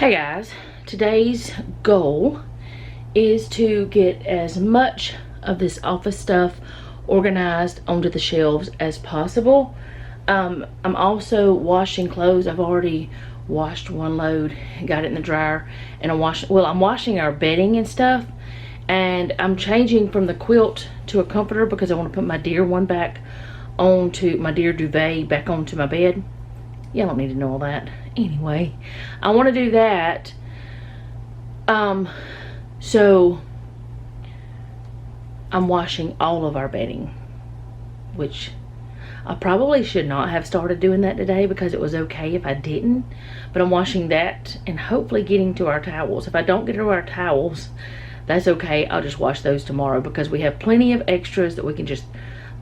Hey guys, today's goal is to get as much of this office stuff organized onto the shelves as possible. I'm also washing clothes. I've already washed one load, got it in the dryer, and I'm washing our bedding and stuff, and I'm changing from the quilt to a comforter because I want to put my deer one back onto my deer duvet back onto my bed. You don't need to know all that. Anyway, I want to do that. So I'm washing all of our bedding, which I probably should not have started doing that today because it was okay if I didn't. But I'm washing that and hopefully getting to our towels. If I don't get to our towels, that's okay. I'll just wash those tomorrow because we have plenty of extras that we can just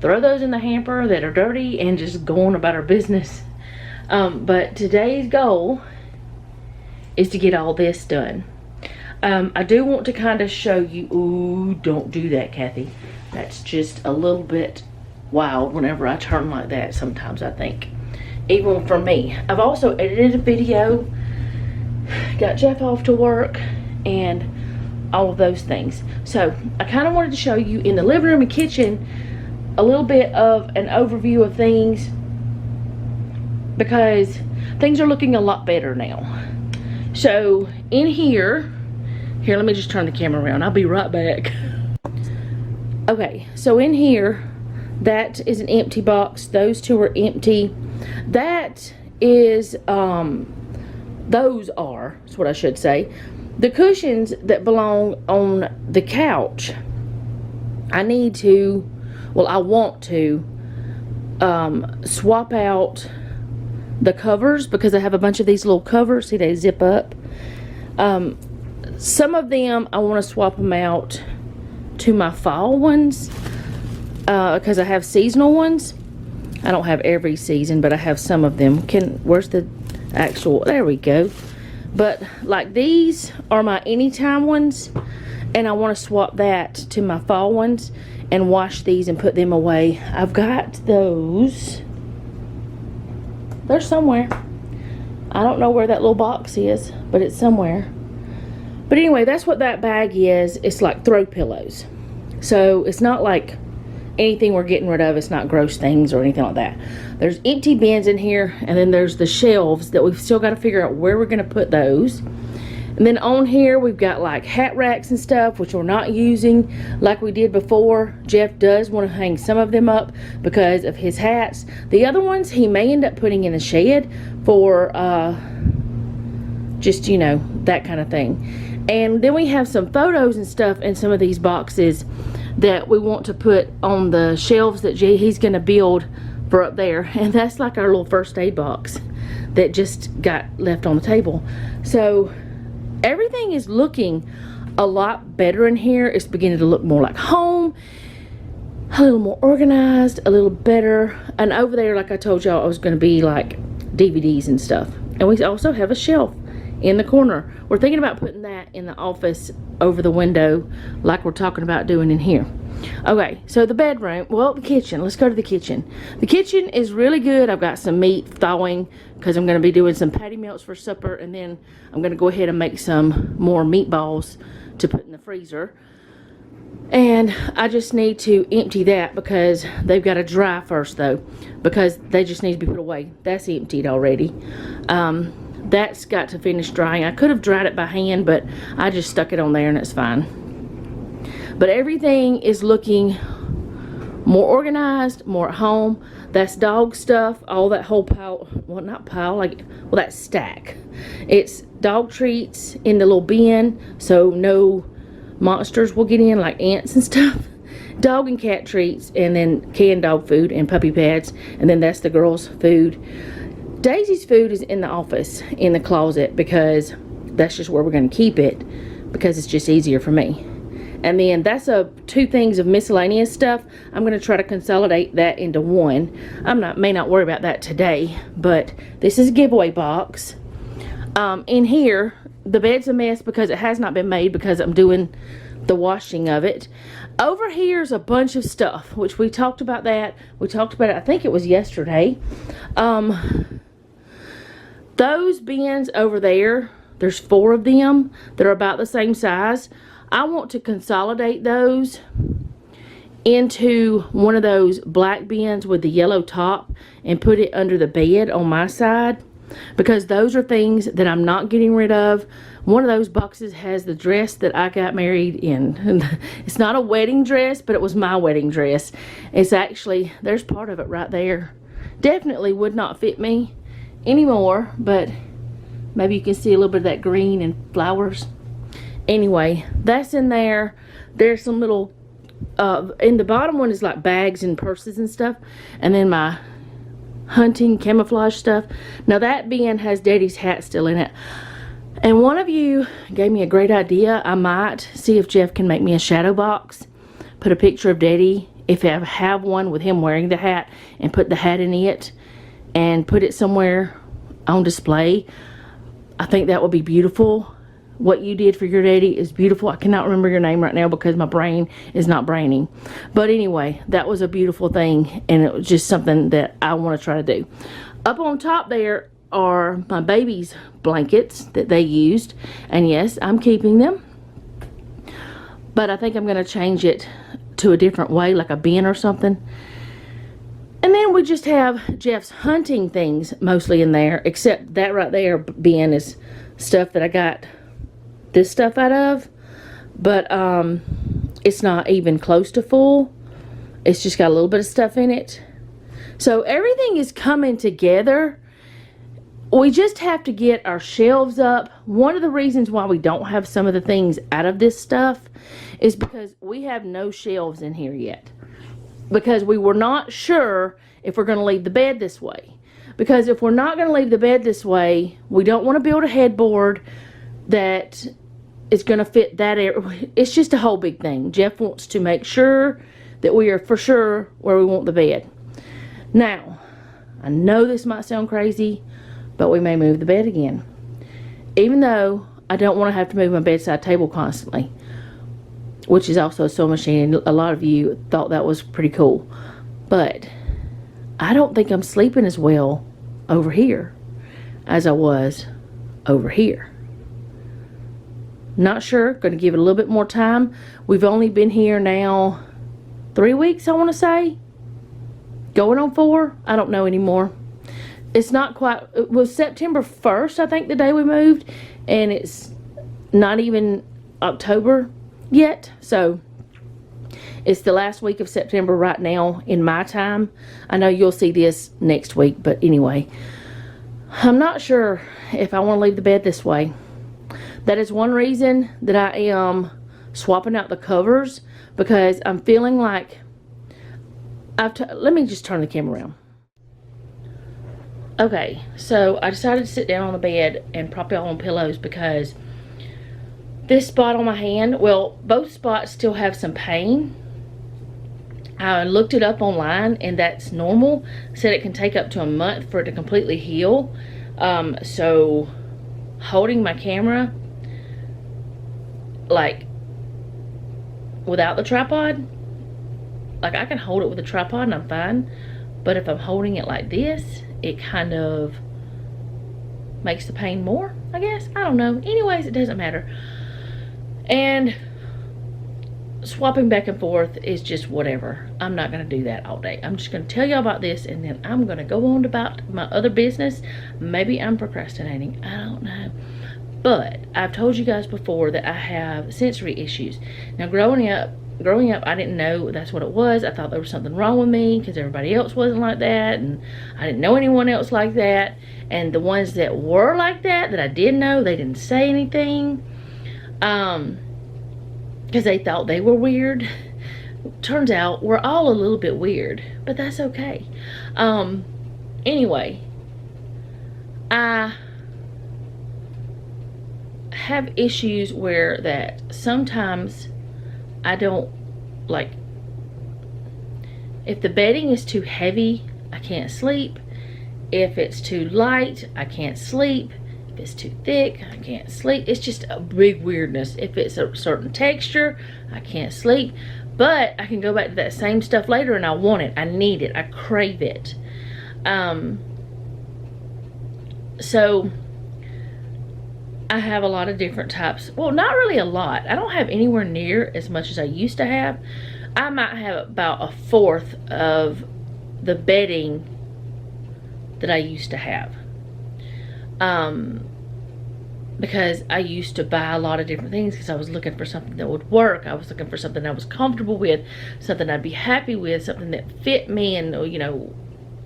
throw those in the hamper that are dirty and just go on about our business. But today's goal is to get all this done. I do want to kind of show you. Ooh, don't do that, Kathy. That's just a little bit wild whenever I turn like that sometimes, I think. Even for me. I've also edited a video, got Jeff off to work, and all of those things. So I kind of wanted to show you in the living room and kitchen a little bit of an overview of things, because things are looking a lot better now. So in here, let me just turn the camera around. I'll be right back. Okay, so in here, that is an empty box. Those two are empty. That is, those are, that's what I should say. The cushions that belong on the couch, I need to, well, I want to swap out the covers because I have a bunch of these little covers. See, they zip up. Some of them I want to swap them out to my fall ones because I have seasonal ones. I don't have every season, but I have some of them. Where's the actual, there we go. But like these are my anytime ones, and I want to swap that to my fall ones and wash these and put them away. I've got those. They're somewhere. I don't know where that little box is, but it's somewhere. But anyway, that's what that bag is. It's like throw pillows. So it's not like anything we're getting rid of. It's not gross things or anything like that. There's empty bins in here, and then there's the shelves that we've still got to figure out where we're going to put those. And then on here, we've got like hat racks and stuff, which we're not using like we did before. Jeff does want to hang some of them up because of his hats. The other ones, he may end up putting in the shed for just, you know, that kind of thing. And then we have some photos and stuff in some of these boxes that we want to put on the shelves that he's going to build for up there. And that's like our little first aid box that just got left on the table. So everything is looking a lot better in here. It's beginning to look more like home, a little more organized, a little better. And over there, like I told y'all, I was going to be like DVDs and stuff. And we also have a shelf in the corner. We're thinking about putting that in the office over the window like we're talking about doing in here. Okay, so the bedroom, well, the kitchen. Let's go to the kitchen. The kitchen is really good. I've got some meat thawing because I'm going to be doing some patty melts for supper, and then I'm going to go ahead and make some more meatballs to put in the freezer. And I just need to empty that because they've got to dry first though, because they just need to be put away. That's emptied already. That's got to finish drying. I could have dried it by hand, but I just stuck it on there and it's fine. But everything is looking more organized, more at home. That's dog stuff, all that whole pile, well, not pile, like, well, that stack. It's dog treats in the little bin, so no monsters will get in, like ants and stuff. Dog and cat treats, and then canned dog food and puppy pads, and then that's the girls' food. Daisy's food is in the office, in the closet, because that's just where we're going to keep it, because it's just easier for me. And then that's two things of miscellaneous stuff. I'm going to try to consolidate that into one. May not worry about that today, but this is a giveaway box. In here, the bed's a mess because it has not been made because I'm doing the washing of it. Over here's a bunch of stuff, which we talked about that. We talked about it, I think it was yesterday. Those bins over there, There's 4 of them that are about the same size. I want to consolidate those into one of those black bins with the yellow top and put it under the bed on my side, because those are things that I'm not getting rid of. One of those boxes has the dress that I got married in. It's not a wedding dress, but it was my wedding dress. It's actually, there's part of it right there. Definitely would not fit me anymore, but maybe you can see a little bit of that green and flowers. Anyway, that's in there. There's some little in the bottom one is like bags and purses and stuff, and then my hunting camouflage stuff. Now that bin has Daddy's hat still in it, and one of you gave me a great idea. I might see if Jeff can make me a shadow box, put a picture of Daddy, if I have one with him wearing the hat, and put the hat in it and put it somewhere on display. I think that would be beautiful. What you did for your daddy is beautiful. I cannot remember your name right now because my brain is not braining. But anyway, that was a beautiful thing, and it was just something that I want to try to do. Up on top there are my baby's blankets that they used, and yes, I'm keeping them. But I think I'm going to change it to a different way, like a bin or something. And then we just have Jeff's hunting things mostly in there, except that right there bin is stuff that I got this stuff out of, but it's not even close to full. It's just got a little bit of stuff in it. So everything is coming together. We just have to get our shelves up. One of the reasons why we don't have some of the things out of this stuff is because we have no shelves in here yet, because we were not sure if we're going to leave the bed this way. Because if we're not going to leave the bed this way, we don't want to build a headboard that is going to fit that area. It's just a whole big thing. Jeff wants to make sure that we are for sure where we want the bed. Now, I know this might sound crazy, but we may move the bed again. Even though I don't want to have to move my bedside table constantly, which is also a sewing machine. A lot of you thought that was pretty cool. But I don't think I'm sleeping as well over here as I was over here. Not sure. Going to give it a little bit more time. We've only been here now 3 weeks, I want to say. Going on 4. I don't know anymore. It's not quite. It was September 1st, I think, the day we moved. And it's not even October yet. So it's the last week of September right now in my time. I know you'll see this next week. But anyway, I'm not sure if I want to leave the bed this way. That is one reason that I am swapping out the covers, because I'm feeling like let me just turn the camera around. Okay, so I decided to sit down on the bed and prop it on pillows because this spot on my hand, well, both spots still have some pain. I looked it up online, and that's normal. Said it can take up to a month for it to completely heal. So holding my camera like without the tripod, like I can hold it with a tripod and I'm fine, but if I'm holding it like this, it kind of makes the pain more, I guess. I don't know. Anyways, it doesn't matter. And swapping back and forth is just whatever. I'm not going to do that all day. I'm just going to tell you about this, and then I'm going to go on about my other business. Maybe I'm procrastinating. I don't know. But I've told you guys before that I have sensory issues. Now, growing up, I didn't know that's what it was. I thought there was something wrong with me because everybody else wasn't like that, and I didn't know anyone else like that. And the ones that were like that I did know, they didn't say anything because they thought they were weird. Turns out we're all a little bit weird, but that's okay. Anyway, I have issues where that sometimes I don't, like, if the bedding is too heavy, I can't sleep. If it's too light, I can't sleep. If it's too thick, I can't sleep. It's just a big weirdness. If it's a certain texture, I can't sleep. But I can go back to that same stuff later and I want it. I need it. I crave it. So I have a lot of different types. Well, not really a lot. I don't have anywhere near as much as I used to have. I might have about a fourth of the bedding that I used to have. Because I used to buy a lot of different things because I was looking for something that would work. I was looking for something I was comfortable with, something I'd be happy with, something that fit me and, you know,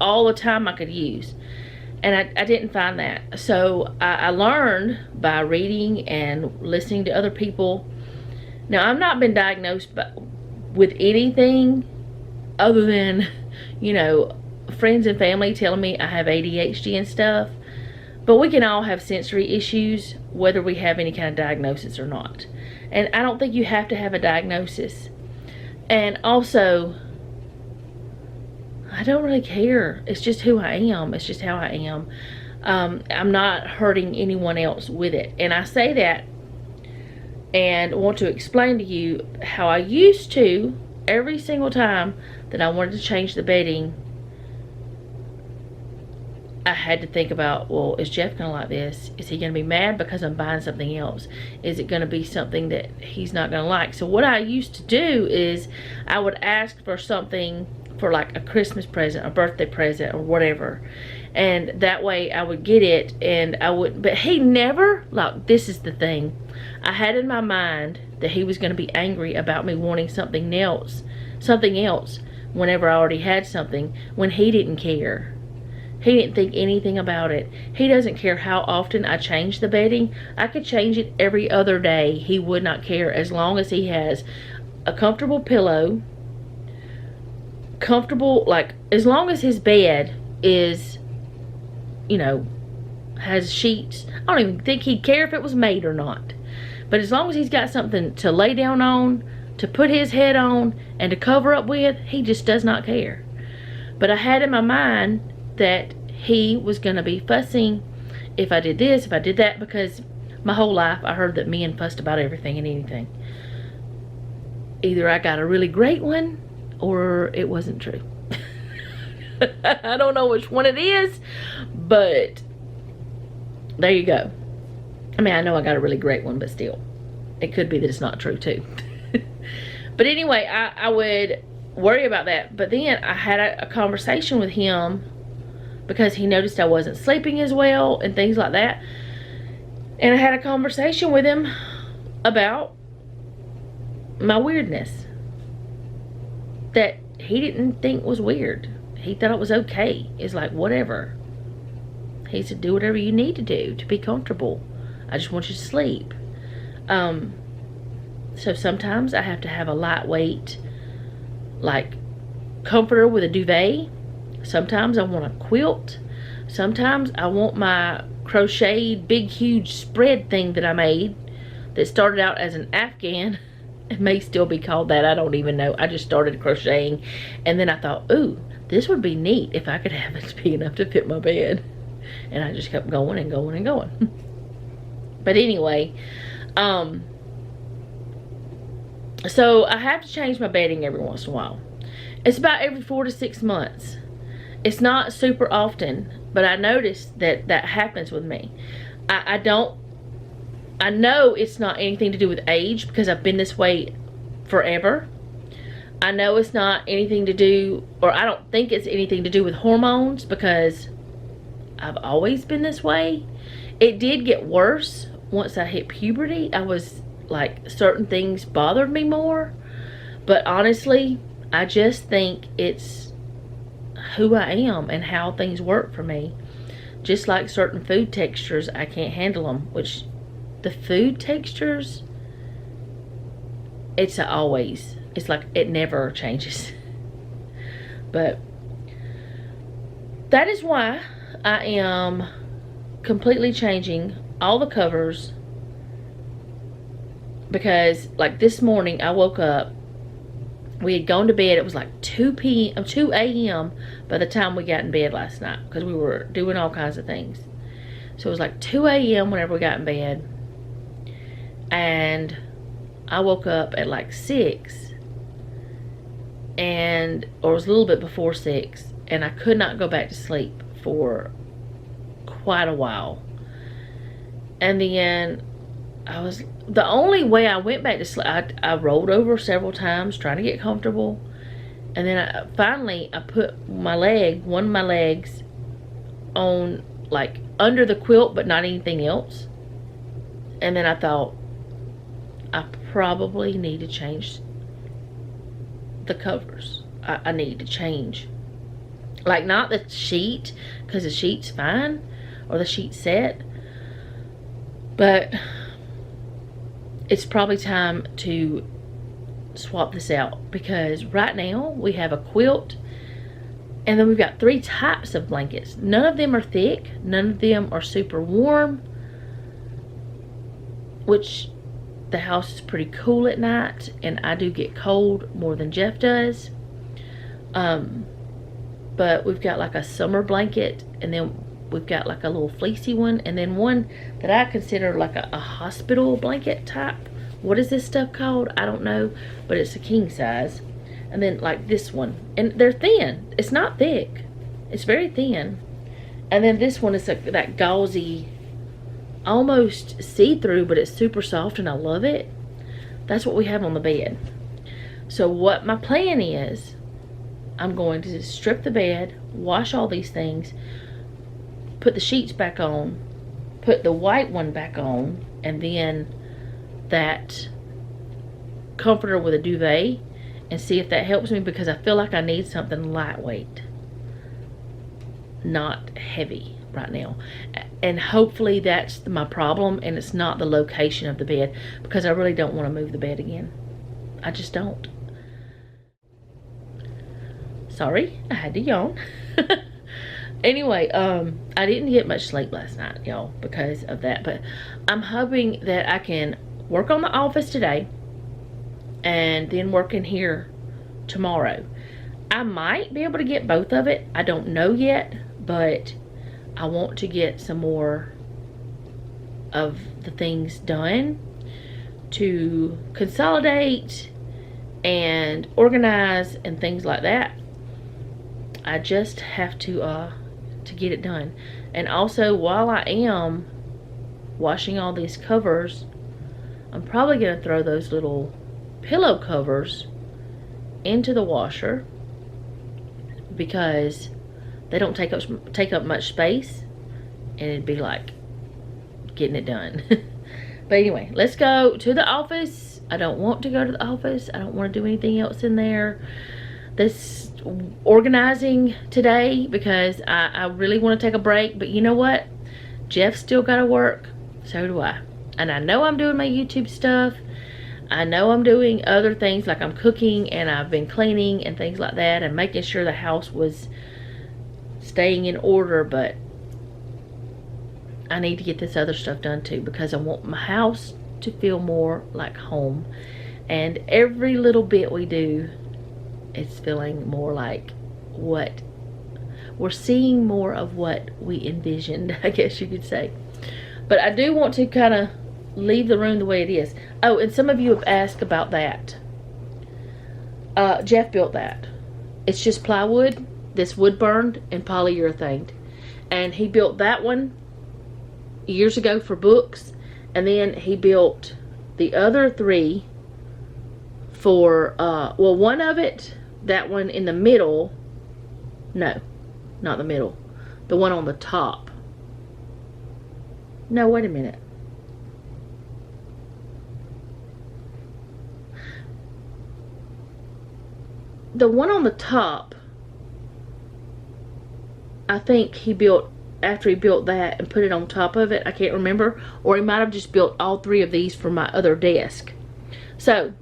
all the time I could use. And I didn't find that. So I learned by reading and listening to other people. Now, I've not been diagnosed with anything other than, you know, friends and family telling me I have ADHD and stuff. But we can all have sensory issues, whether we have any kind of diagnosis or not. And I don't think you have to have a diagnosis. And also, I don't really care. It's just who I am. It's just how I am. I'm not hurting anyone else with it. And I say that and want to explain to you how I used to, every single time that I wanted to change the bedding, I had to think about, well, is Jeff going to like this? Is he going to be mad because I'm buying something else? Is it going to be something that he's not going to like? So what I used to do is I would ask for something for like a Christmas present, a birthday present, or whatever. And that way I would get it, and I would, but he never, like, this is the thing. I had in my mind that he was going to be angry about me wanting something else whenever I already had something, when he didn't care. He didn't think anything about it. He doesn't care how often I change the bedding. I could change it every other day. He would not care, as long as he has a comfortable pillow, like, as long as his bed is, you know, has sheets. I don't even think he'd care if it was made or not. But as long as he's got something to lay down on, to put his head on, and to cover up with, he just does not care. But I had in my mind that he was going to be fussing if I did this, if I did that, because my whole life I heard that men fussed about everything and anything. Either I got a really great one or it wasn't true. I don't know which one it is, but there you go. I mean, I know I got a really great one, but still, it could be that it's not true too. But anyway, I would worry about that. But then I had a conversation with him because he noticed I wasn't sleeping as well and things like that. And I had a conversation with him about my weirdness that he didn't think was weird. He thought it was okay. It's like, whatever. He said, do whatever you need to do to be comfortable. I just want you to sleep. So sometimes I have to have a lightweight, like, comforter with a duvet. Sometimes I want a quilt. Sometimes I want my crocheted big huge spread thing that I made that started out as an Afghan. It may still be called that. I don't even know. I just started crocheting, and then I thought, ooh, this would be neat if I could have it big enough to fit my bed. And I just kept going and going and going. But anyway, so I have to change my bedding every once in a while. It's about every 4 to 6 months. It's not super often, but I noticed that that happens with me. I know it's not anything to do with age, because I've been this way forever. I know it's not anything to do, or I don't think it's anything to do with hormones, because I've always been this way. It did get worse once I hit puberty. I was like, certain things bothered me more. But honestly, I just think it's who I am and how things work for me. Just like certain food textures, I can't handle them. Which, the food textures, it's always, it's like it never changes. But that is why I am completely changing all the covers, because like this morning I woke up, we had gone to bed, it was like 2 a.m. by the time we got in bed last night, because we were doing all kinds of things. So it was like 2 a.m. whenever we got in bed, and I woke up at like 6, or it was a little bit before 6, and I could not go back to sleep for quite a while. And then the only way I went back to sleep, I rolled over several times trying to get comfortable. And then finally I put one of my legs on, like, under the quilt, but not anything else. And then I thought, I probably need to change the covers. I need to change. Like, not the sheet, because the sheet's fine, or the sheet set. But it's probably time to swap this out, because right now we have a quilt, and then we've got 3 types of blankets. None of them are thick, none of them are super warm, which the house is pretty cool at night, and I do get cold more than Jeff does. But we've got like a summer blanket, and then we've got like a little fleecy one, and then one that I consider like a hospital blanket type. What is this stuff called? I don't know, but it's a king size. And then like this one, and they're thin. It's not thick, it's very thin. And then this one is that gauzy, almost see-through, but it's super soft, and I love it. That's what we have on the bed. So what my plan is, I'm going to strip the bed, wash all these things, put the sheets back on, put the white one back on, and then that comforter with a duvet, and see if that helps me, because I feel like I need something lightweight, not heavy right now. And hopefully that's my problem, and it's not the location of the bed, because I really don't want to move the bed again. I just don't. Sorry, I had to yawn. Anyway, I didn't get much sleep last night, y'all, because of that. But I'm hoping that I can work on the office today, and then work in here tomorrow. I might be able to get both of it. I don't know yet, but I want to get some more of the things done to consolidate and organize and things like that. I just have to get it done. And also, while I am washing all these covers, I'm probably going to throw those little pillow covers into the washer, because they don't take up much space, and it'd be like getting it done. But anyway, let's go to the office. I don't want to go to the office. I don't want to do anything else in there. This organizing today, because I really want to take a break. But you know what? Jeff's still got to work. So do I. And I know I'm doing my YouTube stuff. I know I'm doing other things, like I'm cooking, and I've been cleaning and things like that, and making sure the house was staying in order. But I need to get this other stuff done too, because I want my house to feel more like home. And every little bit we do, it's feeling more like what we're seeing, more of what we envisioned, I guess you could say. But I do want to kind of leave the room the way it is. Oh, and some of you have asked about that. Jeff built that. It's just plywood, this wood burned and polyurethaned. And he built that one years ago for books. And then he built the other 3 for, well, one of it, that one in the middle. No, not the middle. The one on the top. No, wait a minute. The one on the top, I think he built after he built that and put it on top of it. I can't remember. Or he might have just built all 3 of these for my other desk. So,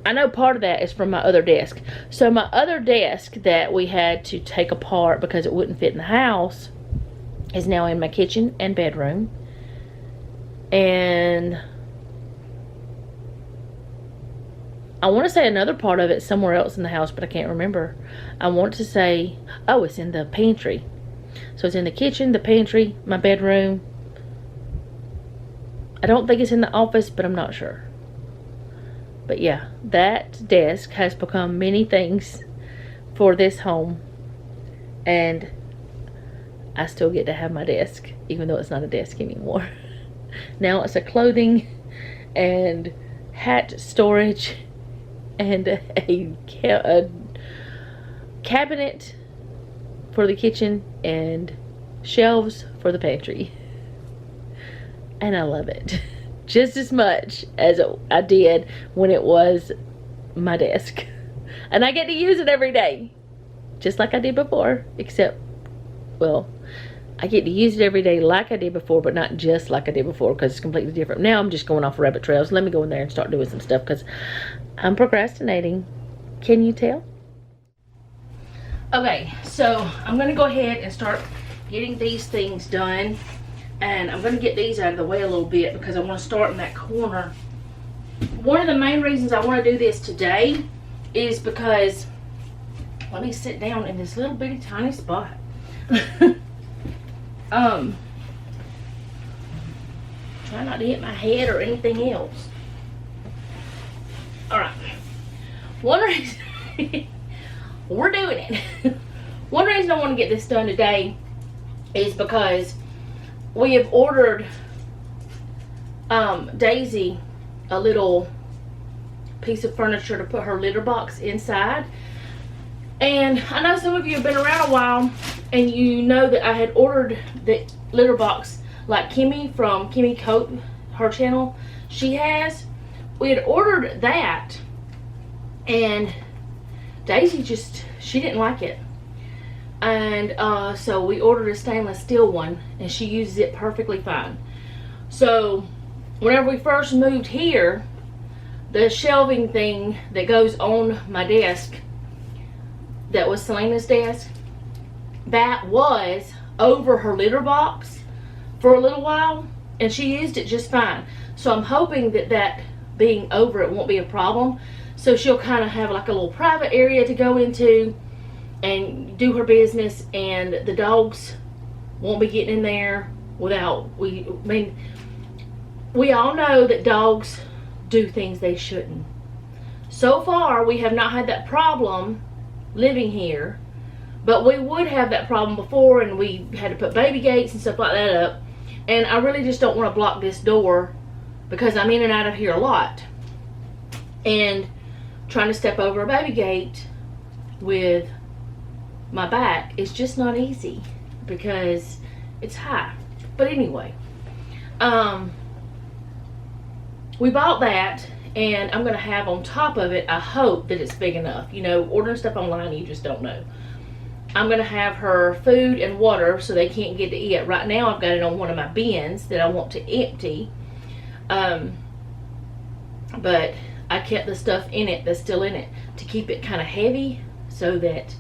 I know part of that is from my other desk. So my other desk that we had to take apart because it wouldn't fit in the house is now in my kitchen and bedroom. And I want to say another part of it somewhere else in the house, but I can't remember. I want to say, oh, it's in the pantry. So it's in the kitchen, the pantry, my bedroom. I don't think it's in the office, but I'm not sure. But yeah, that desk has become many things for this home. And I still get to have my desk, even though it's not a desk anymore. Now it's a clothing and hat storage and a cabinet for the kitchen and shelves for the pantry. And I love it just as much as I did when it was my desk. And I get to use it every day, just like I did before, except, well, I get to use it every day like I did before, but not just like I did before, because it's completely different. Now I'm just going off rabbit trails. Let me go in there and start doing some stuff, because I'm procrastinating. Can you tell? Okay, so I'm going to go ahead and start getting these things done. And I'm going to get these out of the way a little bit, because I want to start in that corner. One of the main reasons I want to do this today is because, let me sit down in this little bitty tiny spot. Try not to hit my head or anything else. Alright. One reason we're doing it. One reason I want to get this done today is because we have ordered Daisy a little piece of furniture to put her litter box inside. And I know some of you have been around a while and you know that I had ordered the litter box like Kimmy from Kimmy Coat, her channel, she has. We had ordered that and Daisy she didn't like it. And so we ordered a stainless steel one and she uses it perfectly fine. So whenever we first moved here, the shelving thing that goes on my desk, that was Selena's desk, that was over her litter box for a little while and she used it just fine. So I'm hoping that being over it won't be a problem. So she'll kind of have like a little private area to go into and do her business, and the dogs won't be getting in there without, we all know that dogs do things they shouldn't. So far we have not had that problem living here, but we would have that problem before, and we had to put baby gates and stuff like that up, and I really just don't want to block this door because I'm in and out of here a lot, and trying to step over a baby gate with my back is just not easy because it's high. But anyway, we bought that, and I'm gonna have on top of it, I hope that it's big enough. You know, ordering stuff online, you just don't know. I'm gonna have her food and water so they can't get to eat. Right now I've got it on one of my bins that I want to empty, but I kept the stuff in it that's still in it to keep it kind of heavy so that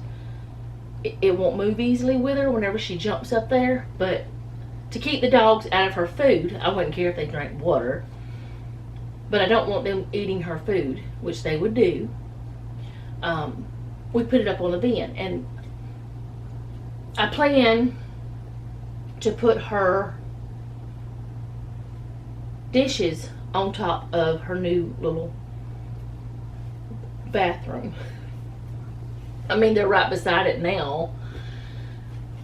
it won't move easily with her whenever she jumps up there. But to keep the dogs out of her food, I wouldn't care if they drank water, but I don't want them eating her food, which they would do. We put it up on the bin, and I plan to put her dishes on top of her new little bathroom. I mean, they're right beside it now,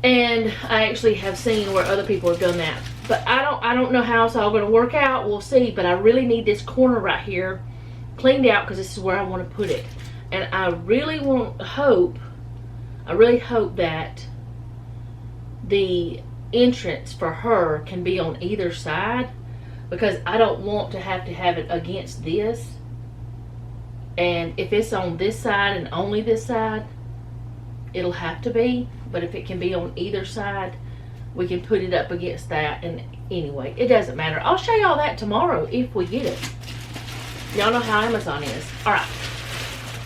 and I actually have seen where other people have done that, but I don't know how it's all going to work out. We'll see. But I really need this corner right here cleaned out because this is where I want to put it, and I really hope that the entrance for her can be on either side, because I don't want to have it against this. And if it's on this side and only this side, it'll have to be. But if it can be on either side, we can put it up against that. And anyway, it doesn't matter. I'll show y'all that tomorrow if we get it. Y'all know how Amazon is. Alright.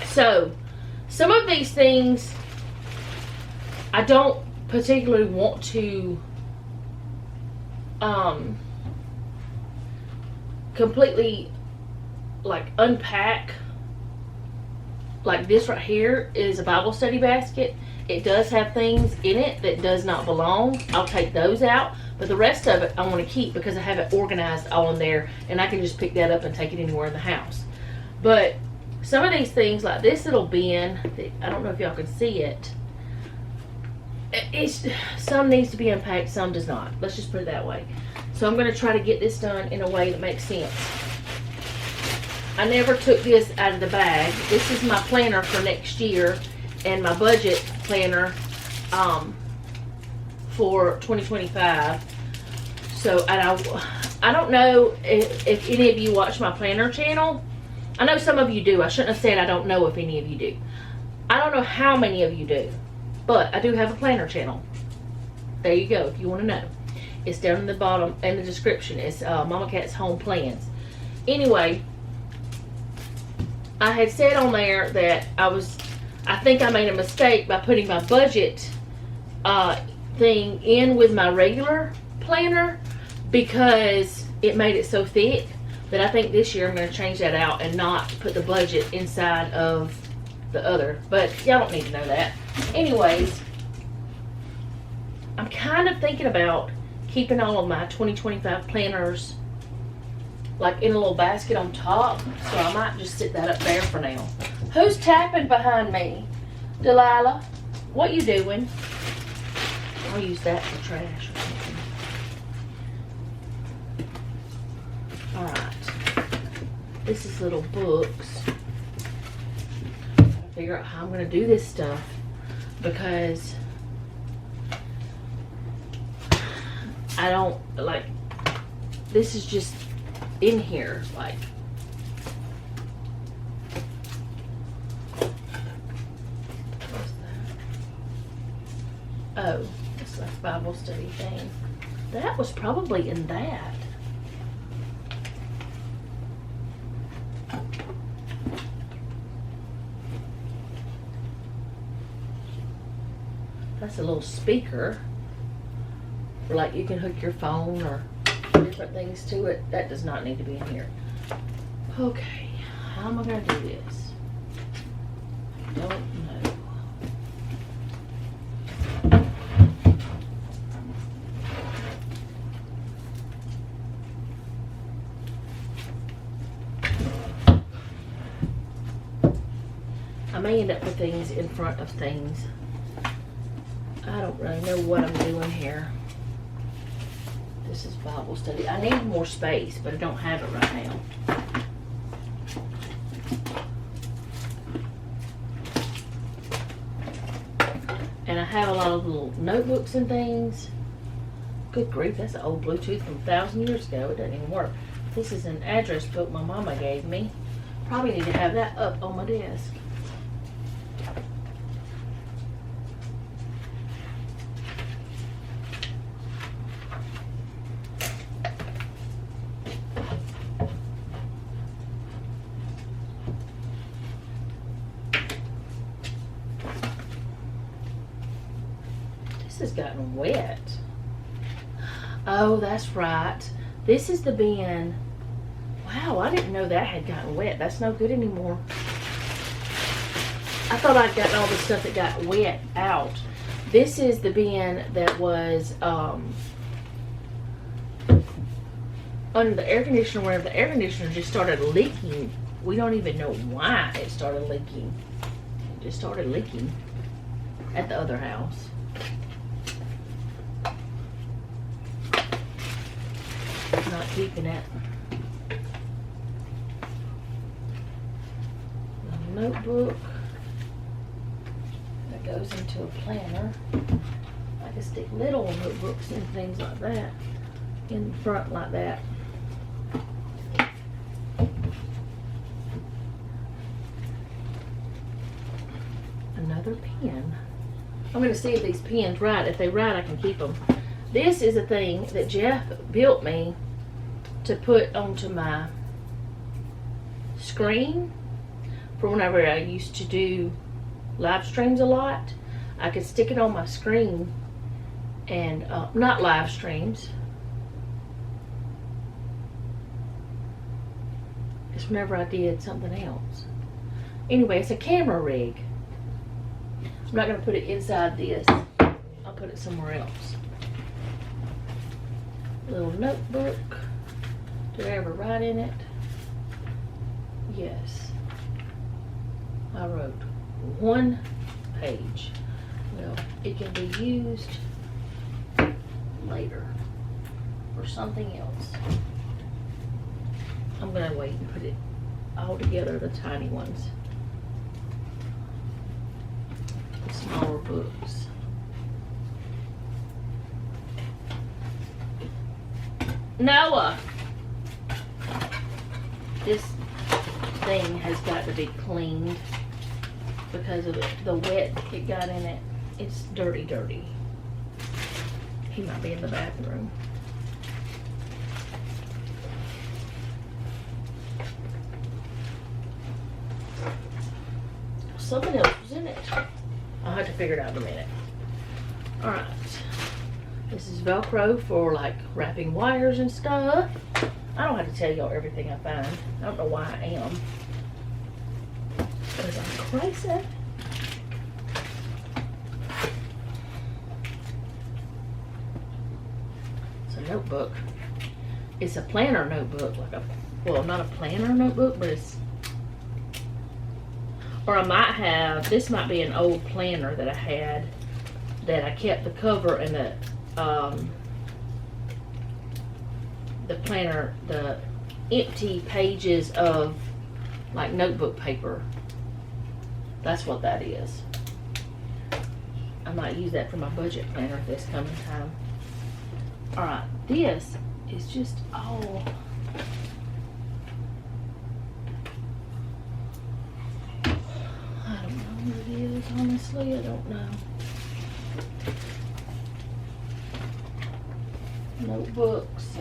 So, some of these things I don't particularly want to completely like unpack. Like this right here is a Bible study basket. It does have things in it that does not belong. I'll take those out, but the rest of it I want to keep because I have it organized all in there, and I can just pick that up and take it anywhere in the house. But some of these things, like this little bin, I don't know if y'all can see it. it's some needs to be unpacked, some does not. Let's just put it that way. So I'm going to try to get this done in a way that makes sense. I never took this out of the bag. This is my planner for next year and my budget planner for 2025. So I don't know if any of you watch my planner channel. I know some of you do. I shouldn't have said I don't know if any of you do. I don't know how many of you do, but I do have a planner channel. There you go if you want to know. It's down in the bottom in the description. It's Mama Cat's Home Plans. Anyway, I had said on there that I think I made a mistake by putting my budget thing in with my regular planner because it made it so thick that I think this year I'm going to change that out and not put the budget inside of the other. But y'all don't need to know that. Anyways, I'm kind of thinking about keeping all of my 2025 planners like in a little basket on top. So I might just sit that up there for now. Who's tapping behind me? Delilah, what you doing? I'll use that for trash or something. Alright. This is little books. Gotta figure out how I'm gonna do this stuff because I don't like this is just in here like what's that? Oh, it's like a Bible study thing. That was probably in that. That's a little speaker. Like you can hook your phone or different things to it. That does not need to be in here. Okay, how am I going to do this? I don't know. I may end up with things in front of things. I don't really know what I'm doing here. This is Bible study. I need more space, but I don't have it right now. And I have a lot of little notebooks and things. Good grief, that's an old Bluetooth from 1,000 years ago. It doesn't even work. This is an address book my mama gave me. Probably need to have that up on my desk. Has gotten wet. Oh, that's right. This is the bin. Wow, I didn't know that had gotten wet. That's no good anymore. I thought I'd gotten all the stuff that got wet out. This is the bin that was under the air conditioner where the air conditioner just started leaking. We don't even know why it started leaking. It just started leaking at the other house. Not keeping it. A notebook that goes into a planner. I can stick little notebooks and things like that in front like that. Another pen. I'm going to see if these pens right. If they right, I can keep them. This is a thing that Jeff built me to put onto my screen for whenever I used to do live streams a lot. I could stick it on my screen and not live streams. It's whenever I did something else. Anyway, it's a camera rig. I'm not going to put it inside this. I'll put it somewhere else. Little notebook. Did I ever write in it? Yes. I wrote one page. Well, it can be used later for something else. I'm gonna wait and put it all together, the tiny ones. The smaller books. Noah! This thing has got to be cleaned because of the wet it got in it. It's dirty, dirty. He might be in the bathroom. Something else was in it. I'll have to figure it out in a minute. Alright. This is Velcro for like wrapping wires and stuff. I don't have to tell y'all everything I find. I don't know why I am. Because I'm crazy. It's a notebook. It's a planner notebook. Well, not a planner notebook, but it's... Or I might have... This might be an old planner that I had. That I kept the cover and the planner, the empty pages of like notebook paper. That's what that is. I might use that for my budget planner this coming time. Alright, this is just all I don't know what it is, honestly, I don't know. Notebooks.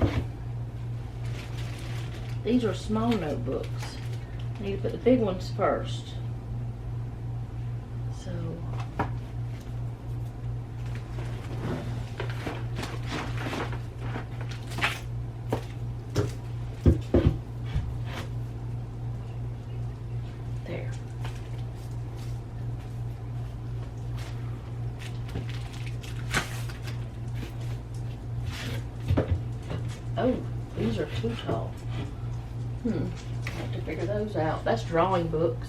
These are small notebooks. I need to put the big ones first. So there. Oh, these are too tall. I have to figure those out. That's drawing books.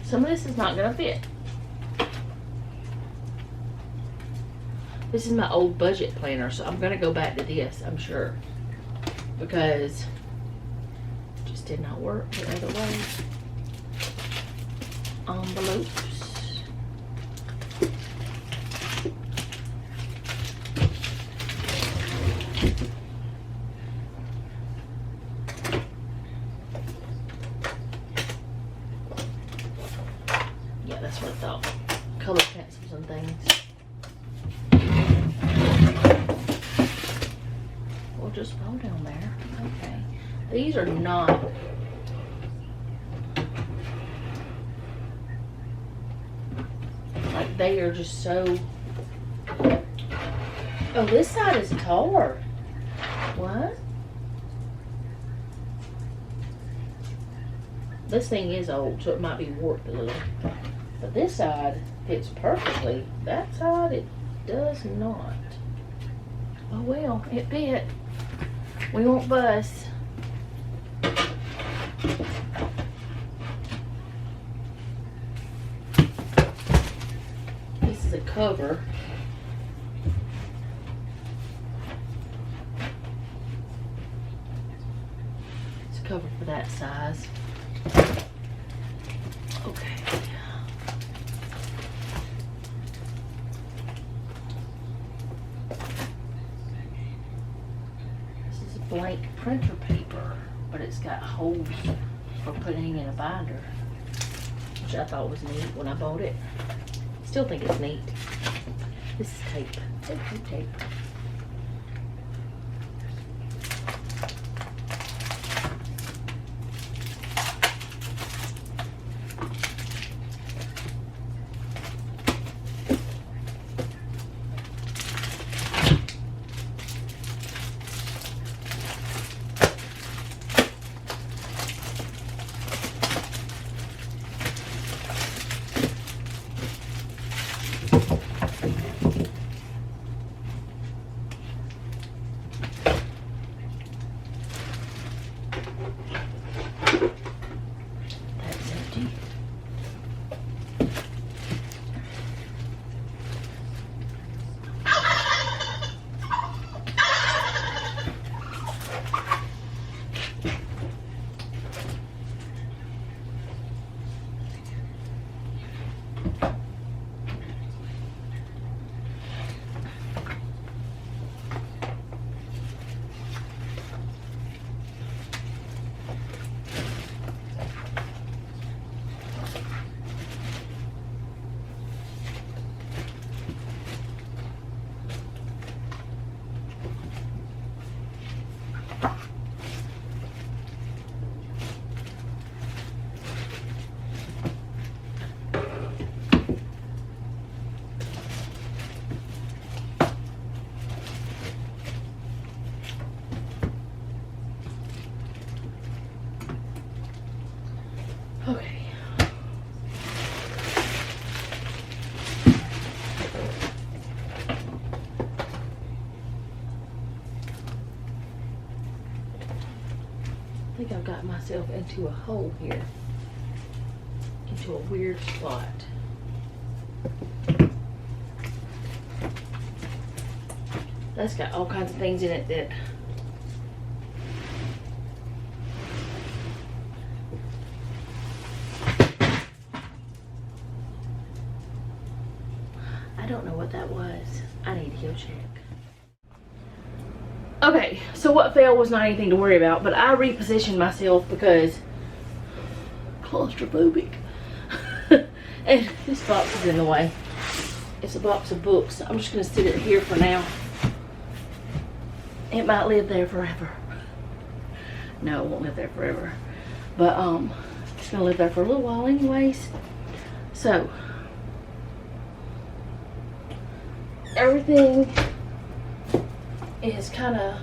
Some of this is not going to fit. This is my old budget planner, so I'm going to go back to this, I'm sure. Because it just did not work the other way. Envelopes. Yeah, that's what I thought. Color pencils and things. We'll just roll down there. Okay. These are not... Like, they are just so... Oh, this side is taller. What? This thing is old, so it might be warped a little. But this side fits perfectly. That side, it does not. Oh well, it fit. We won't fuss. This is a cover. It's a cover for that size. Okay. This is a blank printer paper, but it's got holes for putting in a binder, which I thought was neat when I bought it. Still think it's neat. This is tape. Tape. Okay. I think I've got myself into a hole here. Into a weird spot. That's got all kinds of things in it that I don't know what that was. I need to go check. Okay, so what fell was not anything to worry about, but I repositioned myself because claustrophobic. And this box is in the way. It's a box of books. I'm just gonna sit it here for now. It might live there forever. No, it won't live there forever. But it's gonna live there for a little while anyways. So everything is kind of,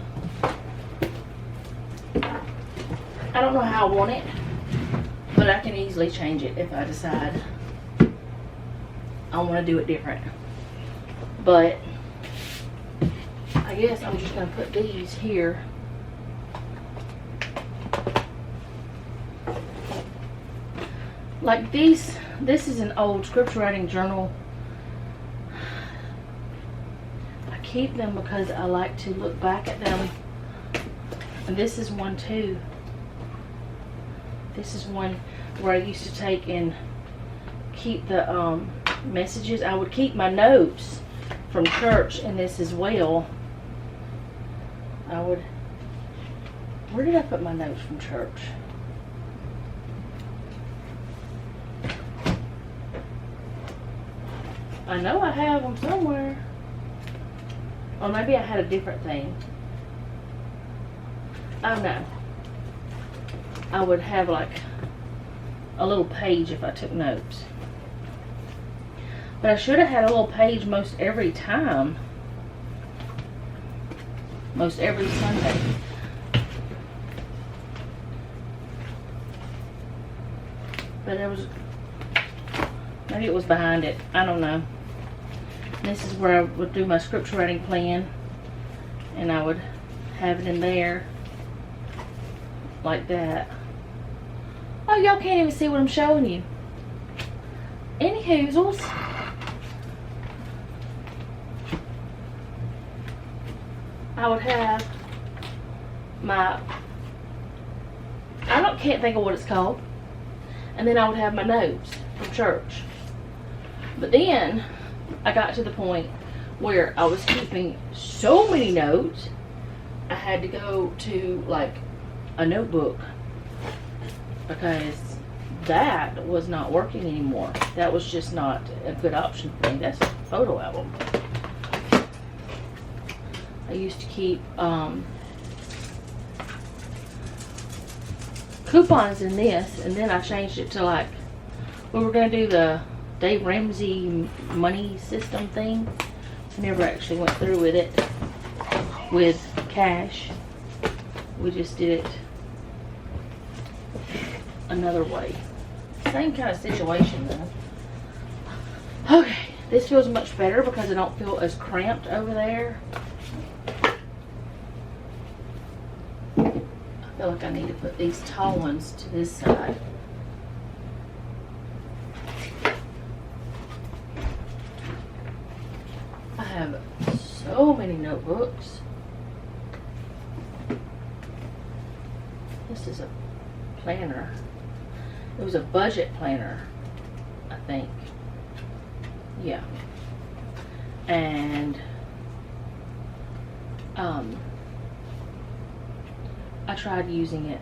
I don't know how I want it, but I can easily change it if I decide I want to do it different. But I guess I'm just going to put these here. Like these, this is an old scripture writing journal. I keep them because I like to look back at them. And this is one too. This is one where I used to take and keep the messages. I would keep my notes from church in this as well. Where did I put my notes from church? I know I have them somewhere. Or maybe I had a different thing. Oh no. I would have like a little page if I took notes. But I should have had a little page most every time. Most every Sunday. But there was, maybe it was behind it. I don't know. This is where I would do my scripture writing plan. And I would have it in there. Like that. Oh, y'all can't even see what I'm showing you. Anywhoozles. I would have my, can't think of what it's called. And then I would have my notes from church. But then I got to the point where I was keeping so many notes, I had to go to like a notebook because that was not working anymore. That was just not a good option for me. That's a photo album. I used to keep coupons in this, and then I changed it to like, we were going to do the Dave Ramsey money system thing. I never actually went through with it with cash. We just did it another way. Same kind of situation though. Okay, this feels much better because I don't feel as cramped over there. I feel like I need to put these tall ones to this side. I have so many notebooks. This is a planner. It was a budget planner, I think. Yeah. And I tried using it.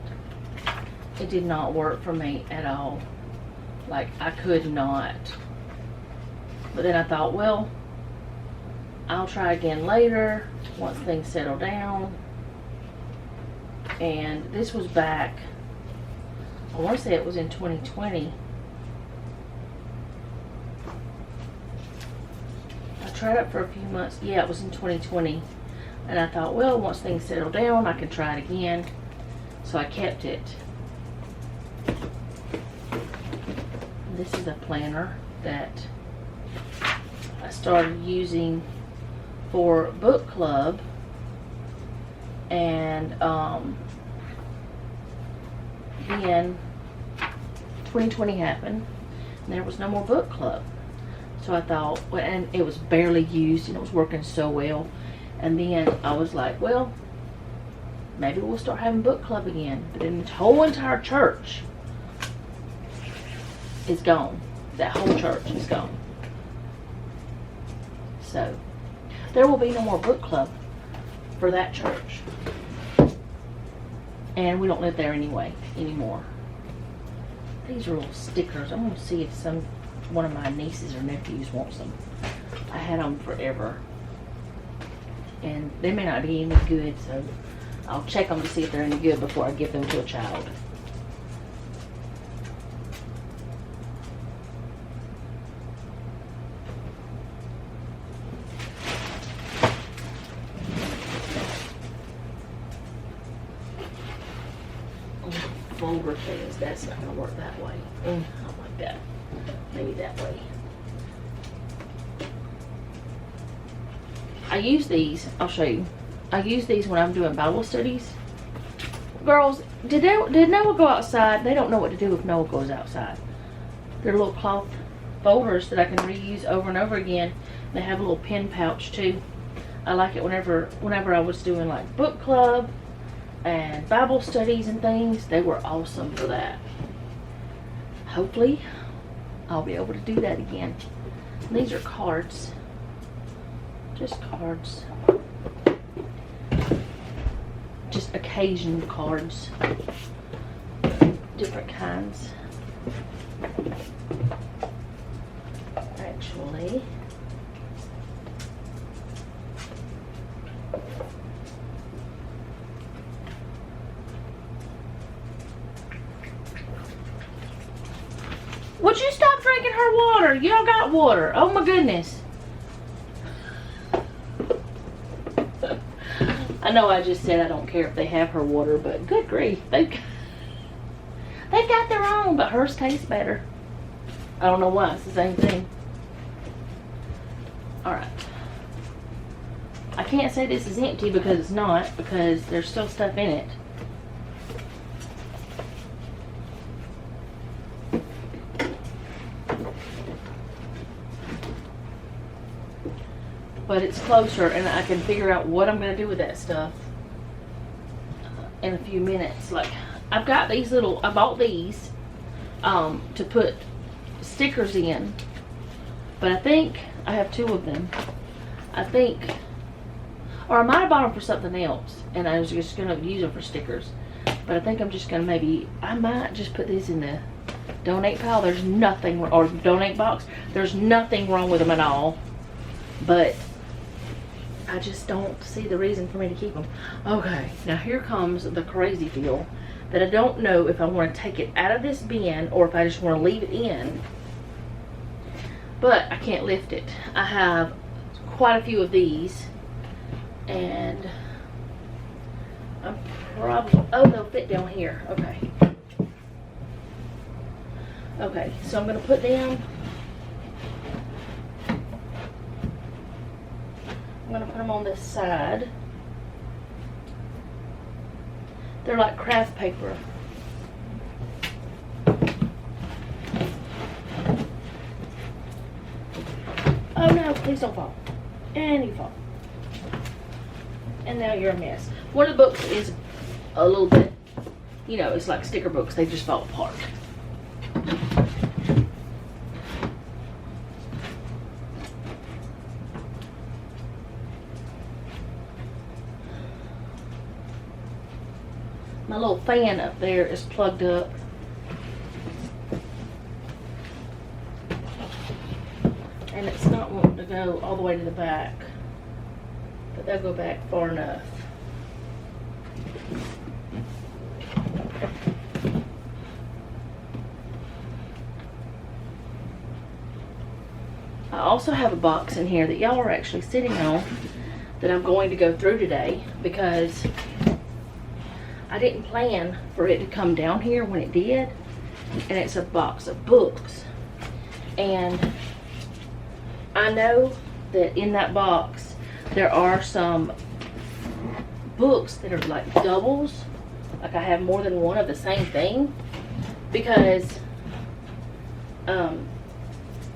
It did not work for me at all. Like, I could not. But then I thought, well, I'll try again later once things settle down. And this was back, I want to say it was in 2020. I tried it for a few months. Yeah, it was in 2020. And I thought, well, once things settle down, I can try it again. So I kept it. this is a planner that I started using for book club, and then 2020 happened and there was no more book club. So I thought, well, and it was barely used and it was working so well, and then I was like, well, maybe we'll start having book club again. But then the whole entire church is gone. That whole church is gone. So there will be no more book club for that church. And we don't live there anymore. These are little stickers. I'm going to see if one of my nieces or nephews wants them. I had them forever. And they may not be any good, so I'll check them to see if they're any good before I give them to a child. Folder things, that's not going to work that way. I don't like that. Maybe that way. I use these, I'll show you. I use these when I'm doing Bible studies. Girls, did Noah go outside? They don't know what to do if Noah goes outside. They're little cloth folders that I can reuse over and over again. They have a little pen pouch too. I like it whenever I was doing like book club and Bible studies and things. They were awesome for that. Hopefully I'll be able to do that again. These are cards. Just cards. Just occasional cards. Different kinds. Actually, would you stop drinking her water? You don't got water. Oh my goodness. I know I just said I don't care if they have her water, but good grief. They've got their own, but hers tastes better. I don't know why. It's the same thing. Alright. I can't say this is empty because it's not, because there's still stuff in it. But it's closer and I can figure out what I'm going to do with that stuff in a few minutes. Like, I've got these little, I bought these to put stickers in, but I think I have two of them. I think, or I might have bought them for something else and I was just going to use them for stickers. But I think I'm just going to I might just put these in the donate pile. There's nothing, or donate box. There's nothing wrong with them at all. But I just don't see the reason for me to keep them. Okay, now here comes the crazy deal that I don't know if I want to take it out of this bin or if I just want to leave it in. But I can't lift it. I have quite a few of these, and I'm probably, oh, they'll fit down here. Okay. Okay, so I'm going to put them, I'm going to put them on this side. They're like craft paper. Oh no, please don't fall. And you fall. And now you're a mess. One of the books is a little bit, you know, it's like sticker books. They just fall apart. My little fan up there is plugged up. And it's not wanting to go all the way to the back. But they'll go back far enough. I also have a box in here that y'all are actually sitting on that I'm going to go through today because I didn't plan for it to come down here when it did. And it's a box of books. And I know that in that box there are some books that are like doubles. Like I have more than one of the same thing, because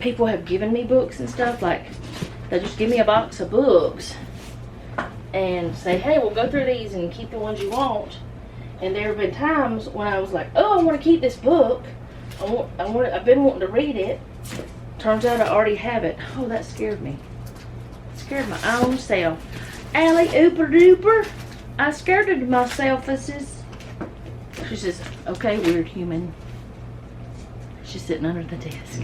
people have given me books and stuff. Like they just give me a box of books and say, hey, we'll go through these and keep the ones you want. And there have been times when I was like, oh, I want to keep this book. I've been wanting to read it. Turns out I already have it. Oh, that scared me. Scared my own self. Allie ooper duper. I scared myself. She says, okay, weird human. She's sitting under the desk.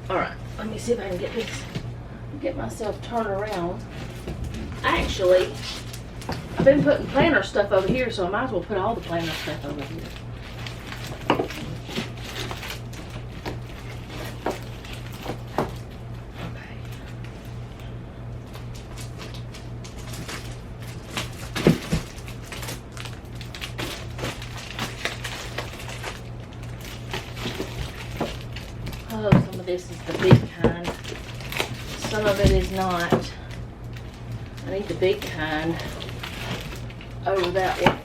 Alright, let me see if I can get myself turned around. Actually, I've been putting planner stuff over here, so I might as well put all the planner stuff over here. Oh, some of this is the big kind. Some of it is not. I need the big kind over that way.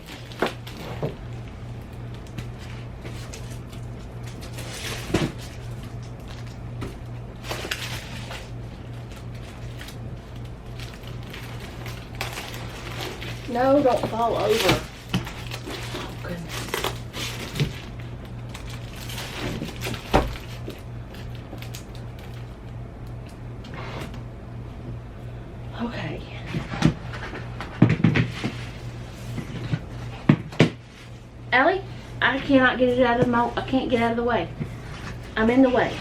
No, don't fall over. Oh, goodness. Okay. Allie, I cannot get it out of I can't get out of the way. I'm in the way.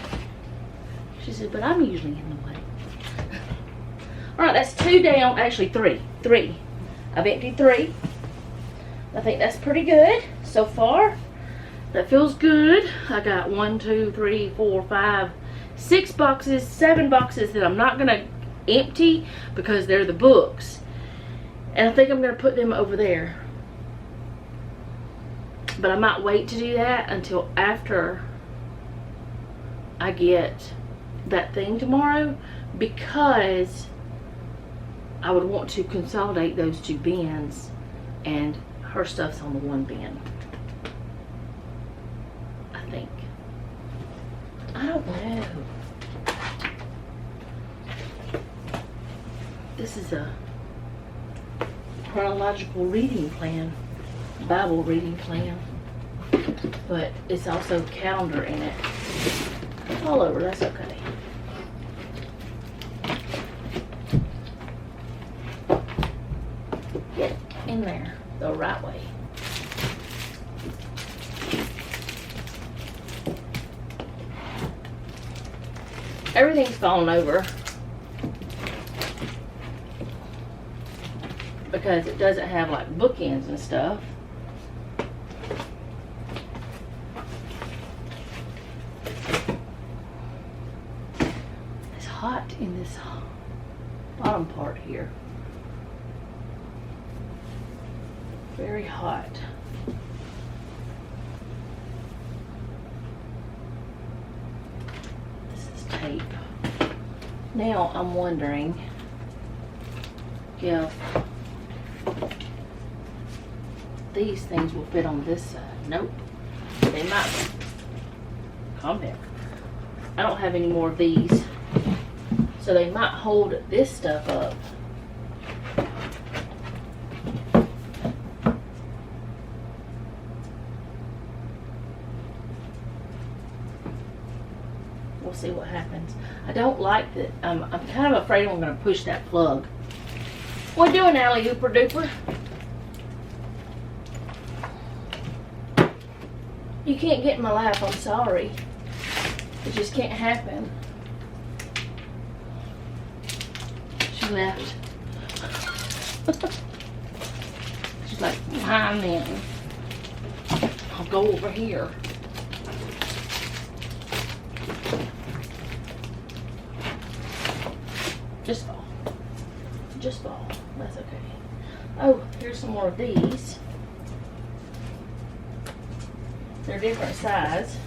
She said, but I'm usually in the way. Alright, that's 2 down, actually 3. 3. I've emptied 3. I think that's pretty good so far. That feels good. I got 1, 2, 3, 4, 5, 6 boxes, 7 boxes that I'm not gonna empty because they're the books. And I think I'm gonna put them over there. But I might wait to do that until after I get that thing tomorrow, because I would want to consolidate those 2 bins, and her stuff's on the 1 bin. I think. I don't know. This is a chronological reading plan, Bible reading plan, but it's also calendar in it. All over, that's okay. Get in there the right way. Everything's falling over because it doesn't have like bookends and stuff. It's hot in this bottom part here. Very hot. This is tape. Now I'm wondering if these things will fit on this side. Nope. They might. Calm down. I don't have any more of these, so they might hold this stuff up. We'll see what happens. I don't like that. I'm kind of afraid I'm going to push that plug. What you doing, Allie Hooper Duper? You can't get in my lap, I'm sorry. It just can't happen. She left. She's like, fine then. I'll go over here. Just fall. Just fall. That's okay. Oh, here's some more of these. They're different size.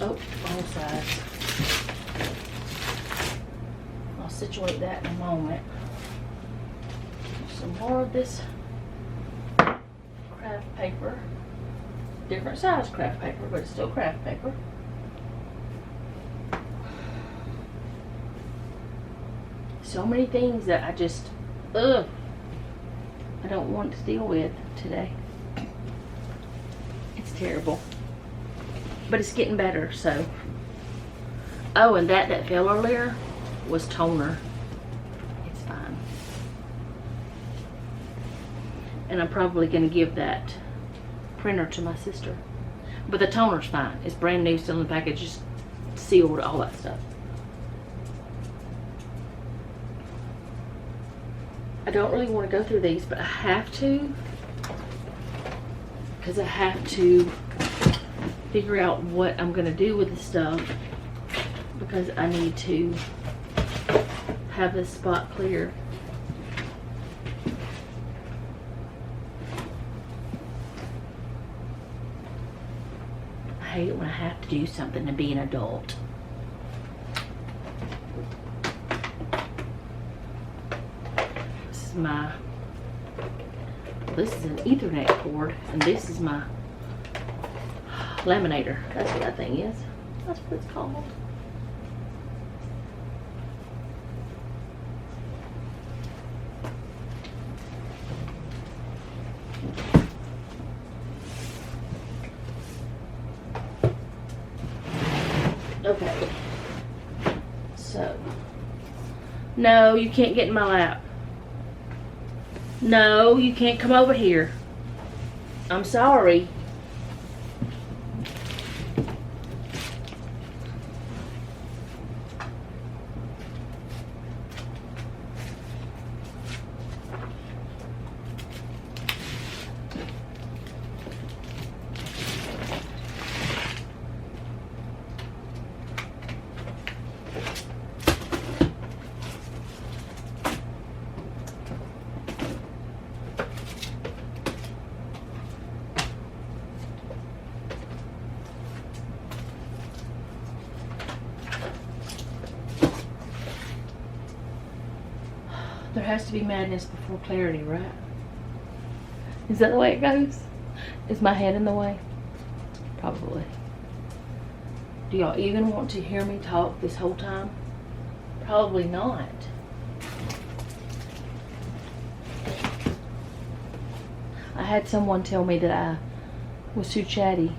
Oh, wrong size. I'll situate that in a moment. Some more of this craft paper. Different size craft paper, but it's still craft paper. So many things that I just, I don't want to deal with today. It's terrible. But it's getting better, so. Oh, and that fell earlier was toner. It's fine. And I'm probably going to give that printer to my sister. But the toner's fine. It's brand new, still in the package, just sealed, all that stuff. I don't really want to go through these, but I have to. Because I have to figure out what I'm going to do with the stuff, because I need to have this spot clear. I hate it when I have to do something to be an adult. This is an Ethernet cord, and this is my laminator. That's what that thing is. That's what it's called. Okay. So, no, you can't get in my lap. No, you can't come over here. I'm sorry. There has to be madness before clarity, right? Is that the way it goes? Is my head in the way? Probably. Do y'all even want to hear me talk this whole time? Probably not. I had someone tell me that I was too chatty.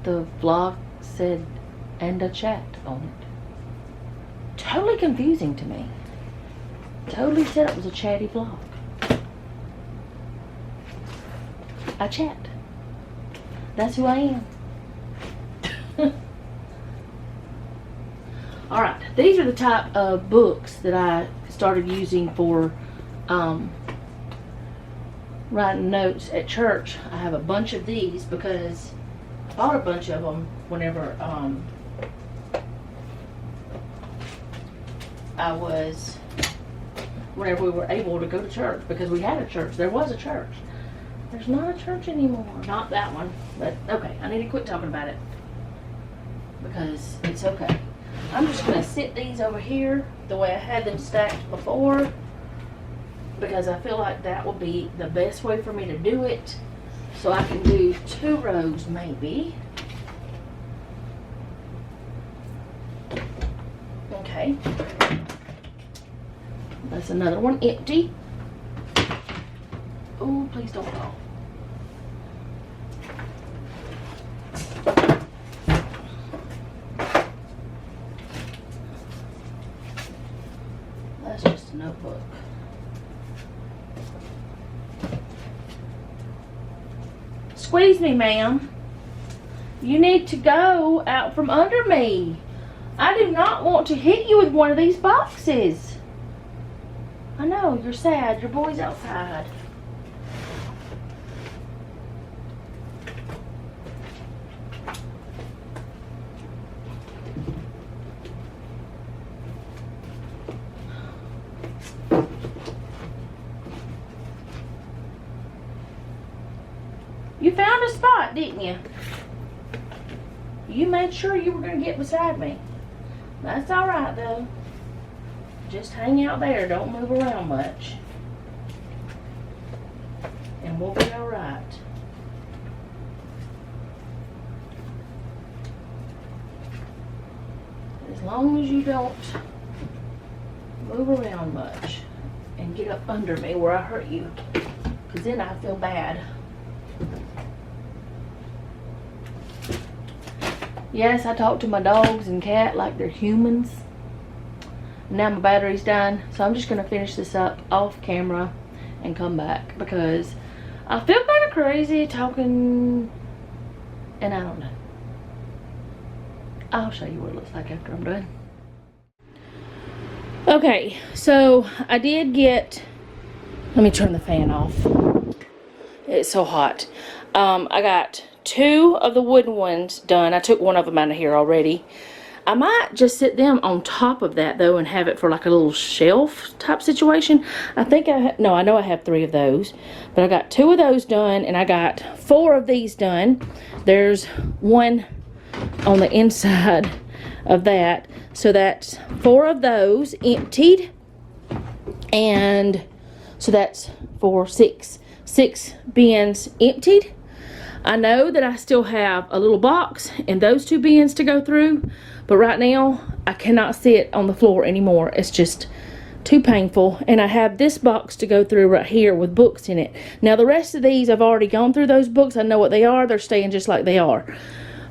The vlog said, and a chat on it. Totally confusing to me. Totally said it was a chatty vlog. I chat. That's who I am. Alright, these are the type of books that I started using for writing notes at church. I have a bunch of these because I bought a bunch of them whenever whenever we were able to go to church, because we had a church. There was a church. There's not a church anymore. Not that one. But okay, I need to quit talking about it because it's okay. I'm just going to sit these over here the way I had them stacked before, because I feel like that will be the best way for me to do it. So I can do 2 rows maybe. Okay. That's another one empty. Oh, please don't fall. That's just a notebook. squeeze me, ma'am. You need to go out from under me. I do not want to hit you with one of these boxes. I know, you're sad. Your boy's outside. You found a spot, didn't you? You made sure you were going to get beside me. That's alright, though. Just hang out there. Don't move around much. And we'll be alright. As long as you don't move around much and get up under me where I hurt you. Because then I feel bad. Yes, I talk to my dogs and cat like they're humans. Now my battery's done, so I'm just going to finish this up off camera and come back because I feel kind of crazy talking and I don't know. I'll show you what it looks like after I'm done. Okay, so I did get, let me turn the fan off. It's so hot. I got 2 of the wooden ones done. I took one of them out of here already. I might just sit them on top of that though and have it for like a little shelf type situation. I think I know I have 3 of those, but I got 2 of those done and I got 4 of these done. There's one on the inside of that, so that's 4 of those emptied, and so that's 6 bins emptied. I know that I still have a little box and those 2 bins to go through, but right now I cannot sit on the floor anymore. It's just too painful. And I have this box to go through right here with books in it. Now the rest of these, I've already gone through those books. I know what they are. They're staying just like they are.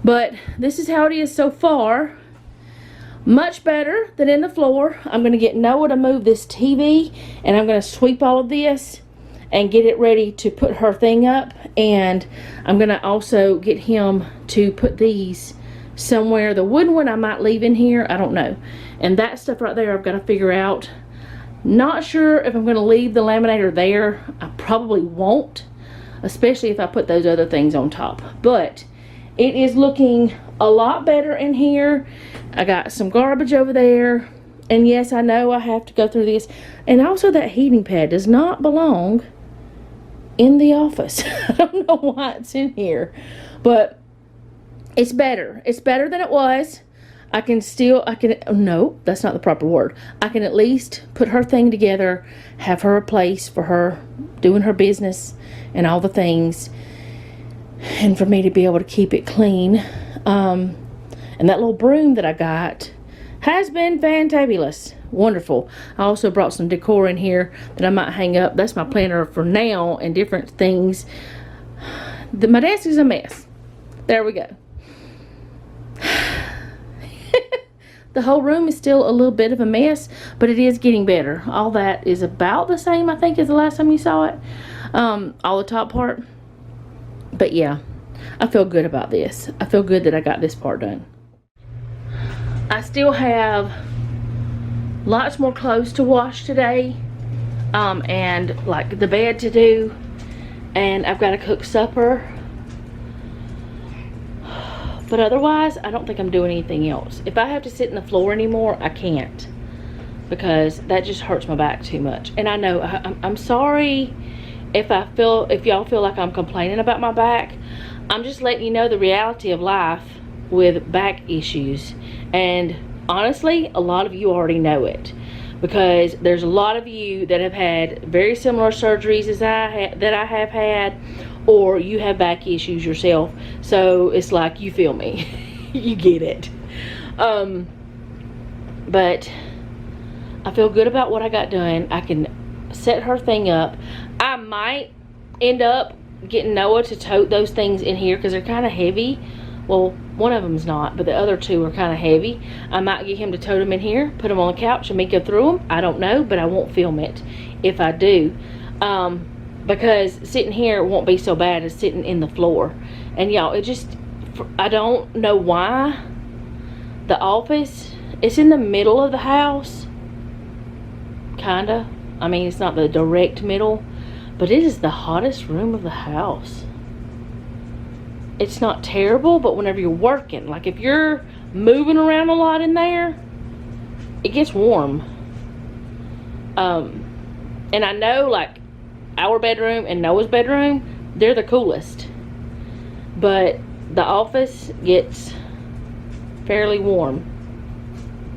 But this is how it is so far. Much better than in the floor. I'm going to get Noah to move this TV, and I'm going to sweep all of this and get it ready to put her thing up. And I'm going to also get him to put these somewhere. The wooden one I might leave in here. I don't know. And that stuff right there I've got to figure out. Not sure if I'm going to leave the laminator there. I probably won't, especially if I put those other things on top. But it is looking a lot better in here. I got some garbage over there. And yes, I know I have to go through this. And also that heating pad does not belong in the office. I don't know why it's in here, but it's better. It's better than it was. No, that's not the proper word. I can at least put her thing together, have her a place for her doing her business and all the things, and for me to be able to keep it clean. And that little broom that I got has been fantabulous. Wonderful. I also brought some decor in here that I might hang up. That's my planner for now and different things. My desk is a mess. There we go. The whole room is still a little bit of a mess, but it is getting better. All that is about the same, I think, as the last time you saw it. All the top part. But yeah, I feel good about this. I feel good that I got this part done. I still have lots more clothes to wash today, and like the bed to do, and I've got to cook supper. But otherwise, I don't think I'm doing anything else. If I have to sit in the floor anymore, I can't, because that just hurts my back too much. And I know I'm sorry if y'all feel like I'm complaining about my back. I'm just letting you know the reality of life with back issues. And honestly, a lot of you already know it, because there's a lot of you that have had very similar surgeries as that I have had, or you have back issues yourself. So it's like, you feel me. You get it. But I feel good about what I got done. I can set her thing up. I might end up getting Noah to tote those things in here, because they're kind of heavy. Well, one of them's not, but the other 2 are kind of heavy. I might get him to tote them in here, put them on the couch, and me go through them. I don't know, but I won't film it if I do. because sitting here won't be so bad as sitting in the floor. And y'all, it just, I don't know why the office, it's in the middle of the house, kinda. I mean, it's not the direct middle, but it is the hottest room of the house. It's not terrible, but whenever you're working, like if you're moving around a lot in there, it gets warm. And I know, like, our bedroom and Noah's bedroom, they're the coolest. But the office gets fairly warm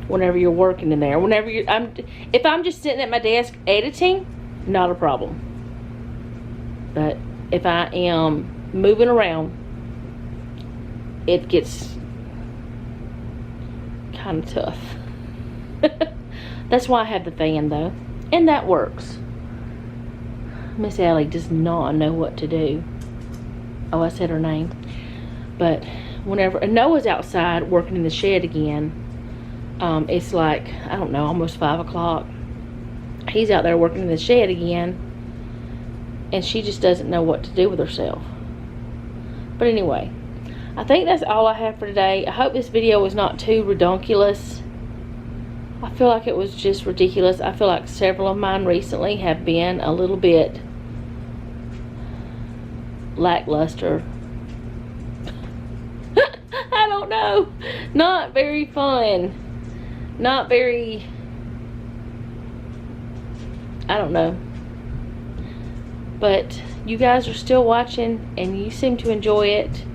whenever you're working in there. Whenever you, if I'm just sitting at my desk editing, not a problem. But if I am moving around, it gets kind of tough. That's why I have the fan though, and that works. Miss Allie does not know what to do. Oh, I said her name. But whenever Noah's outside working in the shed again, it's like, I don't know, almost 5 o'clock. He's out there working in the shed again, and she just doesn't know what to do with herself. But anyway, I think that's all I have for today. I hope this video was not too redonkulous. I feel like it was just ridiculous. I feel like several of mine recently have been a little bit lackluster. I don't know. Not very fun. Not very, I don't know. But you guys are still watching and you seem to enjoy it.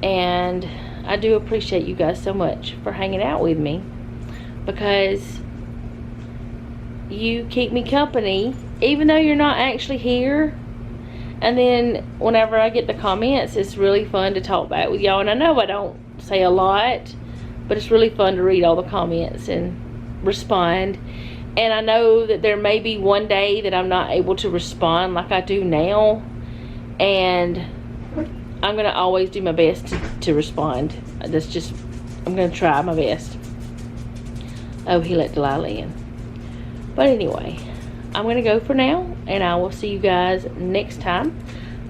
And I do appreciate you guys so much for hanging out with me, because you keep me company even though you're not actually here. And then whenever I get the comments, it's really fun to talk back with y'all. And I know I don't say a lot, but it's really fun to read all the comments and respond. And I know that there may be one day that I'm not able to respond like I do now, and I'm gonna always do my best to respond. That's just, I'm gonna try my best. Oh, he let Delilah in. But anyway, I'm gonna go for now, and I will see you guys next time.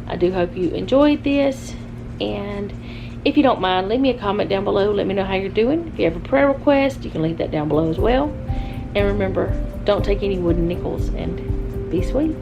I do hope you enjoyed this, and if you don't mind, leave me a comment down below. Let me know how you're doing. If you have a prayer request, you can leave that down below as well. And remember, don't take any wooden nickels, and be sweet.